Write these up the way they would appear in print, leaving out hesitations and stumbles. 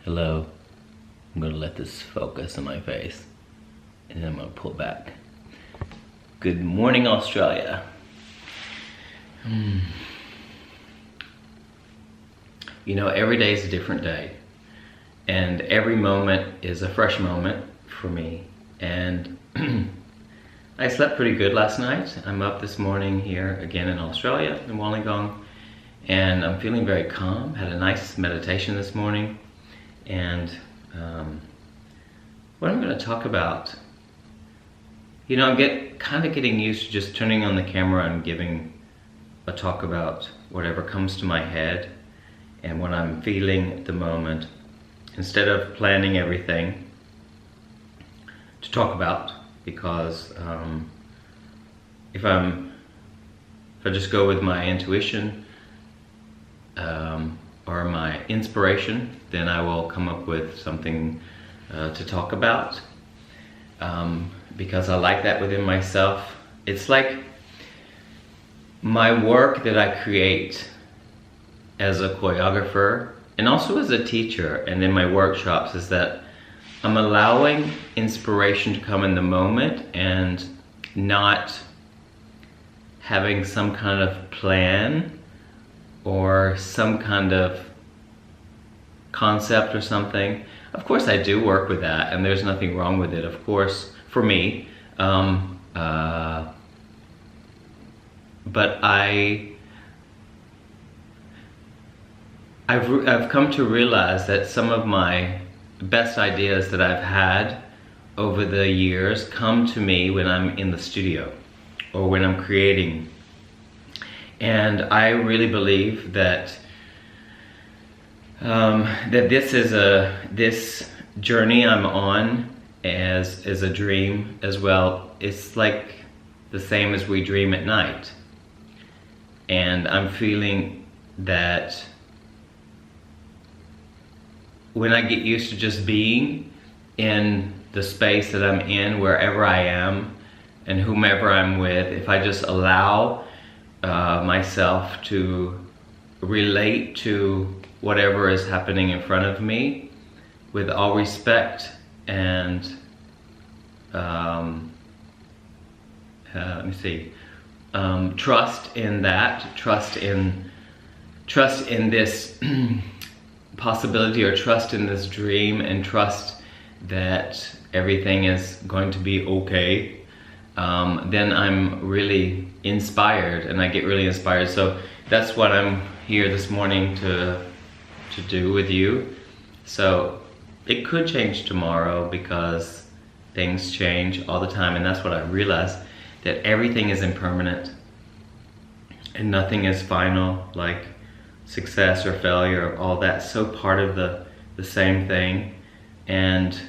Hello. I'm gonna let this focus on my face and then I'm gonna pull back. Good morning, Australia. You know, every day is a different day and every moment is a fresh moment for me. And I slept pretty good last night. I'm up this morning here again in Australia, in Wollongong, and I'm feeling very calm. Had a nice meditation this morning. And what I'm going to talk about, you know, I'm kind of getting used to just turning on the camera and giving a talk about whatever comes to my head and what I'm feeling at the moment, instead of planning everything to talk about, because if I just go with my intuition or my inspiration, then I will come up with something to talk about, because I like that within myself. It's like my work that I create as a choreographer and also as a teacher and in my workshops is that I'm allowing inspiration to come in the moment and not having some kind of plan or some kind of concept or something. Of course I do work with that and there's nothing wrong with it, of course, for me. But I've come to realize that some of my best ideas that I've had over the years come to me when I'm in the studio or when I'm creating. And I really believe that this journey I'm on as a dream as well. It's like the same as we dream at night. And I'm feeling that when I get used to just being in the space that I'm in, wherever I am and whomever I'm with, if I just allow myself to relate to whatever is happening in front of me with all respect and trust in that, trust in this possibility, or trust in this dream, and trust that everything is going to be okay, then I'm really inspired, and I get really inspired. So that's what I'm here this morning to do with you. So it could change tomorrow because things change all the time, and that's what I realized, that everything is impermanent and nothing is final, like success or failure, all that's so part of the same thing. And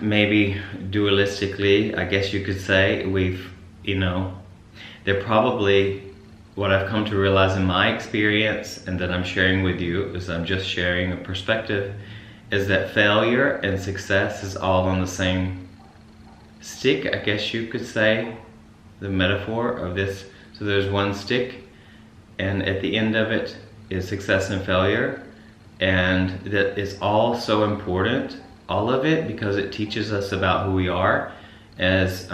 maybe dualistically, I guess you could say, they're probably, what I've come to realize in my experience and that I'm sharing with you, is I'm just sharing a perspective, is that failure and success is all on the same stick, I guess you could say, the metaphor of this. So there's one stick, and at the end of it is success and failure, and that is all so important, all of it, because it teaches us about who we are as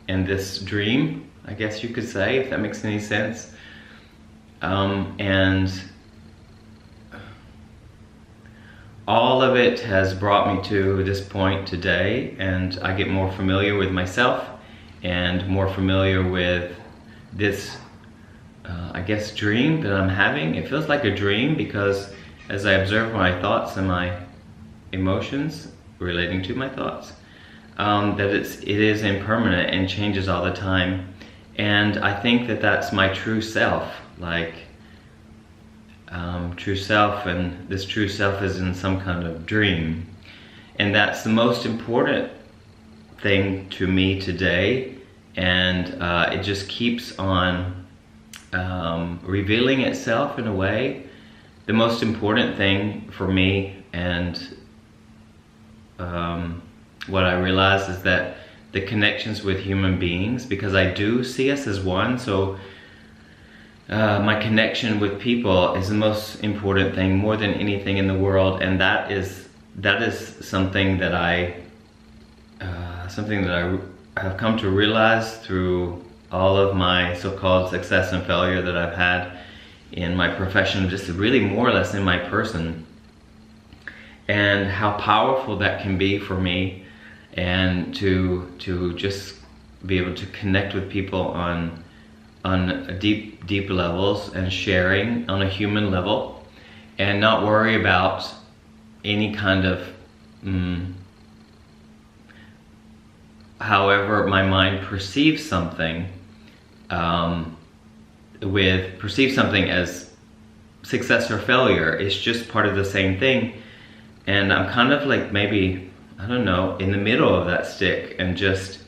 in this dream, I guess you could say, if that makes any sense. And all of it has brought me to this point today, and I get more familiar with myself and more familiar with this I guess dream that I'm having. It feels like a dream because as I observe my thoughts and my emotions relating to my thoughts, that it is impermanent and changes all the time. And I think that that's my true self, like true self, and this true self is in some kind of dream. And that's the most important thing to me today, and it just keeps on revealing itself in a way. The most important thing for me, and what I realize, is that the connections with human beings, because I do see us as one. So my connection with people is the most important thing, more than anything in the world, and that is something that I have come to realize through all of my so-called success and failure that I've had in my profession, just really more or less in my person, and how powerful that can be for me, and to just be able to connect with people on deep levels, and sharing on a human level, and not worry about any kind of however my mind perceives something, perceive something as success or failure. It's just part of the same thing, and I'm kind of like, maybe, I don't know, in the middle of that stick, and just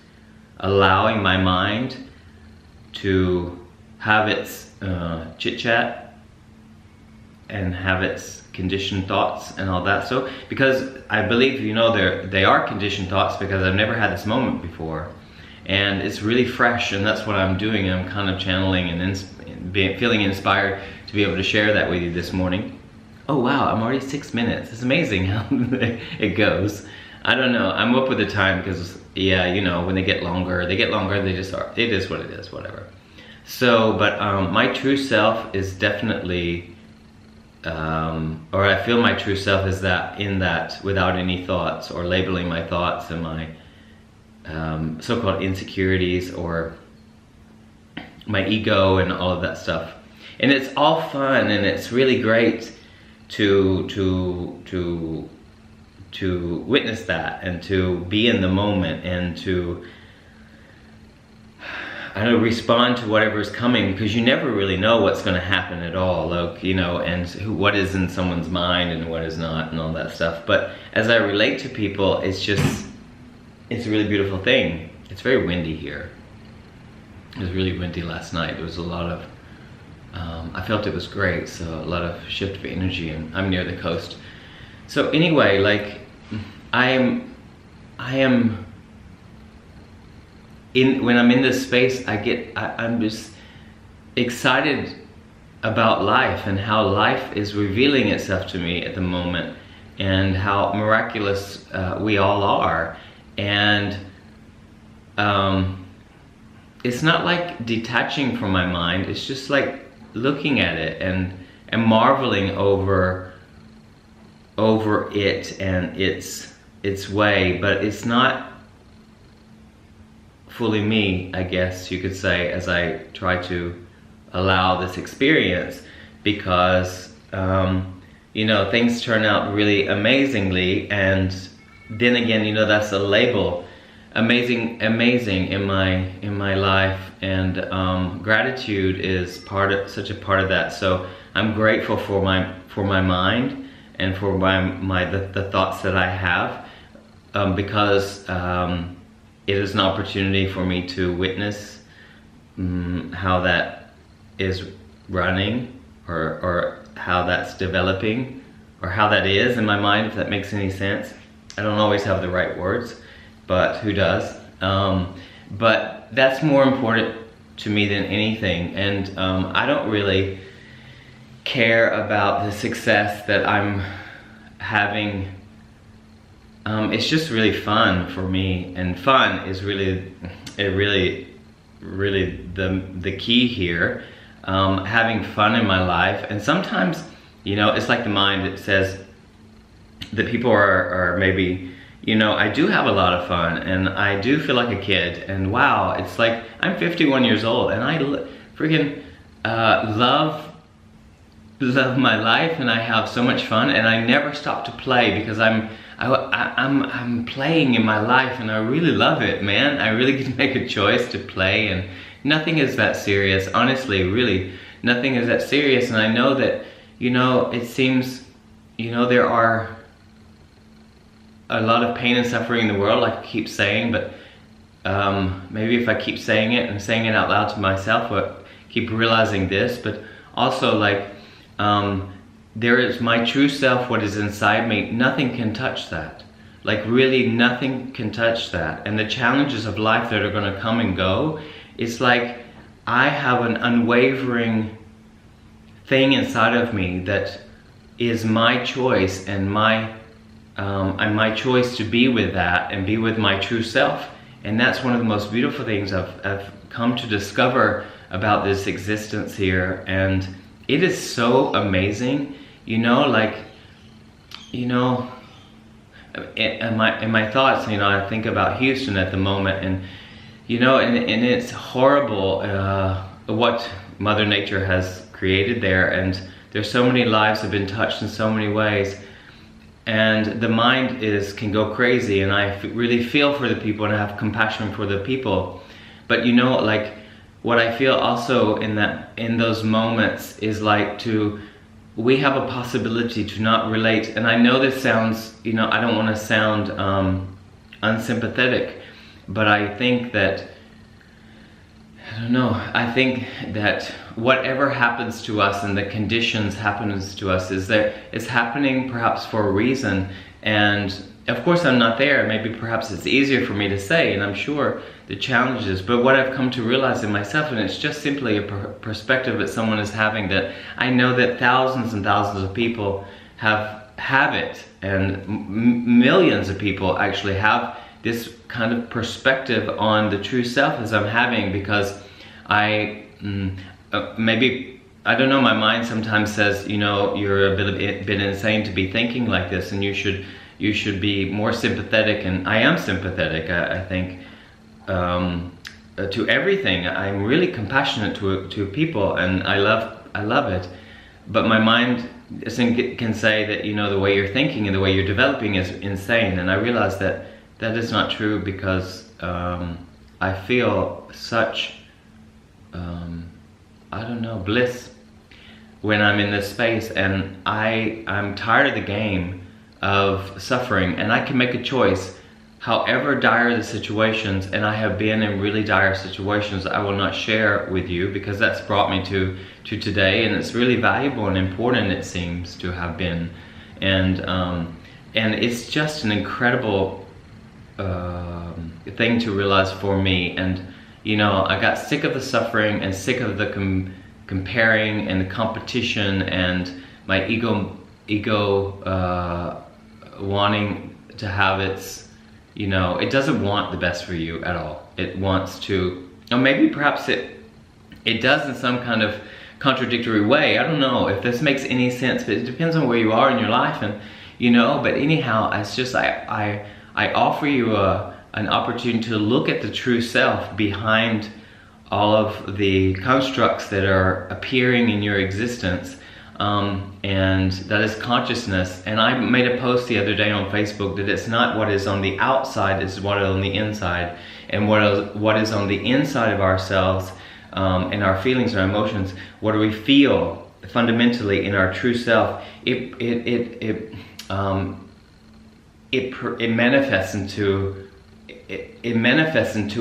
allowing my mind to have its chit-chat and have its conditioned thoughts and all that. So, because I believe, you know, they are conditioned thoughts, because I've never had this moment before, and it's really fresh, and that's what I'm doing. I'm kind of channeling and feeling inspired to be able to share that with you this morning. Oh wow, I'm already 6 minutes. It's amazing how it goes. I don't know, I'm up with the time, because yeah, you know, when they get longer, they just are. It is what it is, whatever. So, but my true self is definitely, or I feel my true self is that, in that, without any thoughts or labeling my thoughts and my so-called insecurities or my ego and all of that stuff. And it's all fun, and it's really great to witness that, and to be in the moment, and to, I don't know, respond to whatever is coming, because you never really know what's going to happen at all, like, you know, and what is in someone's mind and what is not, and all that stuff. But as I relate to people, it's a really beautiful thing. It's very windy here. It was really windy last night. There was a lot of, I felt it was great, so a lot of shift of energy, and I'm near the coast. So anyway, like, I am when I'm in this space, I'm just excited about life, and how life is revealing itself to me at the moment, and how miraculous we all are. And it's not like detaching from my mind, it's just like looking at it and marveling over it and its way. But it's not fully me, I guess you could say, as I try to allow this experience, because you know, things turn out really amazingly, and then again, you know, that's a label. Amazing in my life, and gratitude is such a part of that. So I'm grateful for my mind, and for the thoughts that I have, because it is an opportunity for me to witness how that is running, or how that's developing, or how that is in my mind, if that makes any sense. I don't always have the right words, but who does? But that's more important to me than anything. And I don't really care about the success that I'm having. It's just really fun for me, and fun is really the key here. Having fun in my life, and sometimes, you know, it's like the mind that says that people are maybe, you know, I do have a lot of fun, and I do feel like a kid, and wow, it's like I'm 51 years old, and I freaking love my life, and I have so much fun, and I never stop to play, because I'm playing in my life, and I really love it, man. I really get to make a choice to play, and nothing is that serious, honestly, really, nothing is that serious. And I know that, you know, it seems, you know, there are a lot of pain and suffering in the world, like I keep saying, but maybe if I keep saying it and saying it out loud to myself, but keep realizing this, but also, like, there is my true self, what is inside me. Nothing can touch that. Like, really, nothing can touch that. And the challenges of life that are going to come and go, it's like I have an unwavering thing inside of me that is my choice, and my choice to be with that and be with my true self. And that's one of the most beautiful things I've come to discover about this existence here. And it is so amazing, you know, like, you know, in my thoughts, you know, I think about Houston at the moment, and you know, and it's horrible what Mother Nature has created there, and there's so many lives have been touched in so many ways, and the mind can go crazy, and I really feel for the people and I have compassion for the people. But you know, like, what I feel also in those moments is like we have a possibility to not relate. And I know this sounds, you know, I don't want to sound unsympathetic, but I think that, I don't know, I think that whatever happens to us and the conditions happens to us is that it's happening perhaps for a reason. And of course I'm not there, maybe perhaps it's easier for me to say, and I'm sure the challenges, but what I've come to realize in myself, and it's just simply a perspective that someone is having, that I know that thousands and thousands of people have it, and millions of people actually have this kind of perspective on the true self as I'm having, because maybe, I don't know, my mind sometimes says, you know, you're a bit insane to be thinking like this, and you should be more sympathetic. And I am sympathetic, I think, to everything. I'm really compassionate to people, and I love it. But my mind can say that, you know, the way you're thinking and the way you're developing is insane. And I realize that that is not true, because I feel such, I don't know, bliss when I'm in this space, and I'm tired of the game of suffering, and I can make a choice. However dire the situations, and I have been in really dire situations I will not share with you, because that's brought me to today, and it's really valuable and important, it seems to have been. And it's just an incredible thing to realize for me. And you know, I got sick of the suffering and sick of the comparing and the competition, and my ego wanting to have its, you know, it doesn't want the best for you at all. It wants to, or maybe perhaps it does in some kind of contradictory way. I don't know if this makes any sense, but it depends on where you are in your life, and you know. But anyhow, it's just I offer you an opportunity to look at the true self behind all of the constructs that are appearing in your existence, and that is consciousness. And I made a post the other day on Facebook that it's not what is on the outside, it's what is on the inside. And what is on the inside of ourselves, and our feelings and our emotions, what do we feel fundamentally in our true self, it manifests into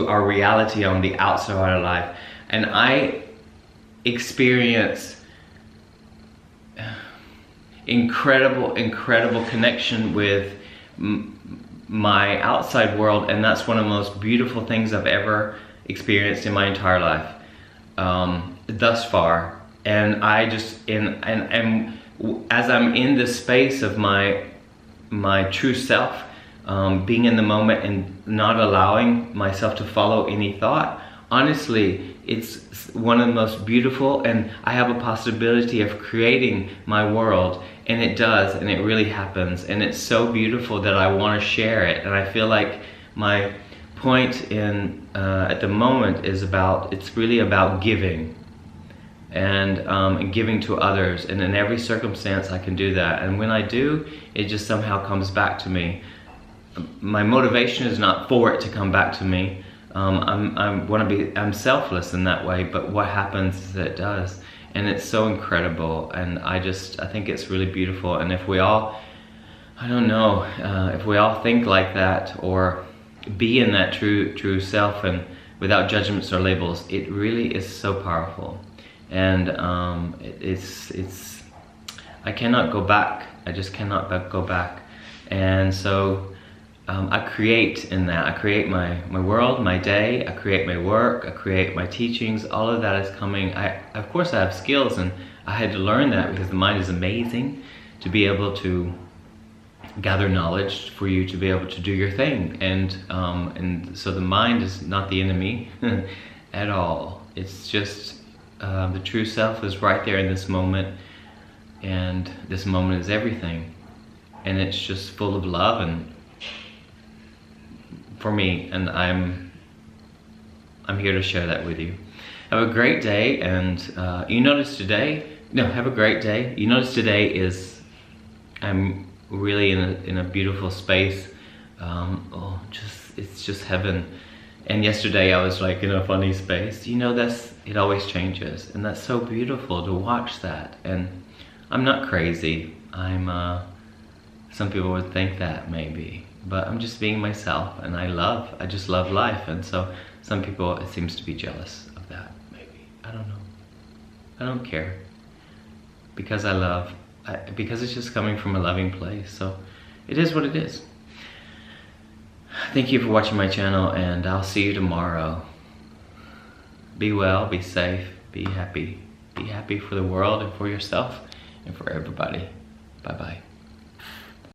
our reality on the outside of our life. And I experience incredible connection with my outside world, and that's one of the most beautiful things I've ever experienced in my entire life thus far. And I just as I'm in this space of my true self, being in the moment and not allowing myself to follow any thought, honestly, it's one of the most beautiful, and I have a possibility of creating my world, and it does, and it really happens, and it's so beautiful that I want to share it. And I feel like my point at the moment is it's really about giving, and giving to others, and in every circumstance I can do that. And when I do, it just somehow comes back to me. My motivation is not for it to come back to me. I'm selfless in that way, but what happens is that it does, and it's so incredible. And I think it's really beautiful. And if we all, I don't know, if we all think like that, or be in that true self, and without judgments or labels, it really is so powerful. And I cannot go back. I just cannot go back. And so I create in that. I create my world, my day. I create my work. I create my teachings. All of that is coming. Of course I have skills, and I had to learn that because the mind is amazing to be able to gather knowledge for you to be able to do your thing. And so the mind is not the enemy at all. It's just the true self is right there in this moment, and this moment is everything. And it's just full of love and for me, and I'm here to share that with you. Have a great day, and you notice today, no, have a great day. You notice today is, I'm really in a beautiful space. It's just heaven. And yesterday I was like in a funny space. You know, it always changes, and that's so beautiful to watch that. And I'm not crazy. Some people would think that maybe, but I'm just being myself, and I just love life. And so some people, it seems to be jealous of that, maybe. I don't know. I don't care, because I love, because it's just coming from a loving place. So it is what it is. Thank you for watching my channel, and I'll see you tomorrow. Be well, be safe, be happy. Be happy for the world and for yourself and for everybody. Bye-bye.